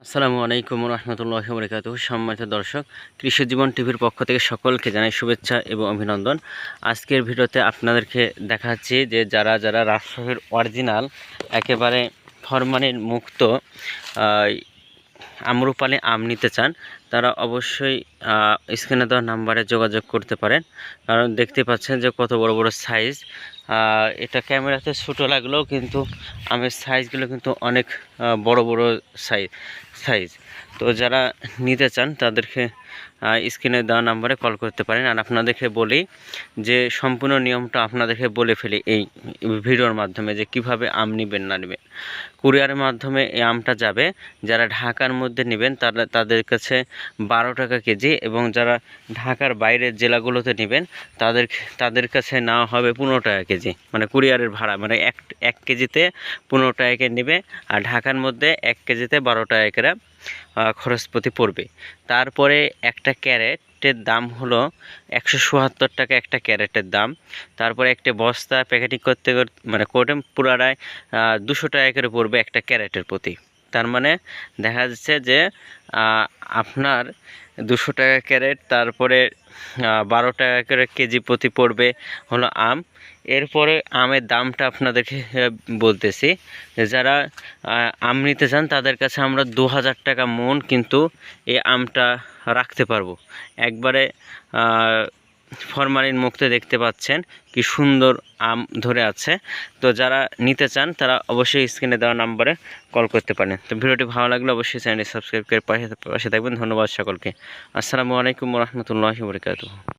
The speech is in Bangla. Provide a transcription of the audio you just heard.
আসসালামু আলাইকুম রহমতুল্লাহি ওয়া বারাকাতুহু। সম্মানিত দর্শক, কৃষি জীবন টিভির পক্ষ থেকে সকলকে জানাই শুভেচ্ছা এবং অভিনন্দন। আজকের ভিডিওতে আপনাদেরকে দেখাচ্ছি যে যারা যারা রাজশাহীর অরিজিনাল একেবারে ফরমালিন মুক্ত আম্রপালি আম নিতে চান তারা অবশ্যই স্ক্রিনে দেওয়া নাম্বারে যোগাযোগ করতে পারেন। কারণ দেখতে পাচ্ছেন যে কত বড় বড় সাইজ। এটা ক্যামেরাতে ছোটো লাগলেও কিন্তু আমের সাইজগুলো কিন্তু অনেক বড় বড় সাইজ। তো যারা নিতে চান তাদেরকে স্ক্রিনে দেওয়া নাম্বারে কল করতে পারেন। আর আপনাদেরকে বলি যে সম্পূর্ণ নিয়মটা আপনাদেরকে বলে ফেলি এই ভিডিওর মাধ্যমে যে কিভাবে আম নেবেন না নেবেন। কুরিয়ারের মাধ্যমে এই আমটা যাবে, যারা ঢাকার মধ্যে নেবেন তাদের কাছে 12 টাকা কেজি, এবং যারা ঢাকার বাইরের জেলাগুলোতে নেবেন তাদের কাছে নেওয়া হবে 15 টাকা কেজি। মানে কুরিয়ারের ভাড়া মানে এক কেজিতে 15 টাকা করে নেবে, আর ঢাকার মধ্যে 1 কেজিতে 12 টাকা করে খরচপাতি পড়বে। তারপরে একটা ক্যারেটের দাম হলো 177 টাকা একটা ক্যারেটের দাম। তারপরে একটা বস্তা প্যাকেটিং করতে মানে কোটে পুরাটায় 200 টাকা করে পড়বে একটা ক্যারেটের প্রতি। তার মানে দেখা যাচ্ছে যে আপনার 200 টাকা ক্যারেট, তারপরে 12 টাকা করে কেজি প্রতি পড়বে হলো আম। এরপরে আমের দামটা আপনাদেরকে বলতেছি, যারা আম নিতে চান তাদের কাছে আমরা 2000 টাকা মন কিন্তু এই আমটা রাখতে পারবো। একবারে ফরমালিন মুক্ত, দেখতে পাচ্ছেন কি সুন্দর আম ধরে আছে। তো যারা নিতে চান তারা অবশ্যই স্ক্রিনে দেওয়া নাম্বারে কল করতে পারেন। তো ভিডিওটি ভালো লাগলে অবশ্যই চ্যানেলটি সাবস্ক্রাইব করে পাশে থাকবেন। ধন্যবাদ সকলকে। আসসালামু আলাইকুম রহমতুল্লাহি ওয়া বারাকাতুহু।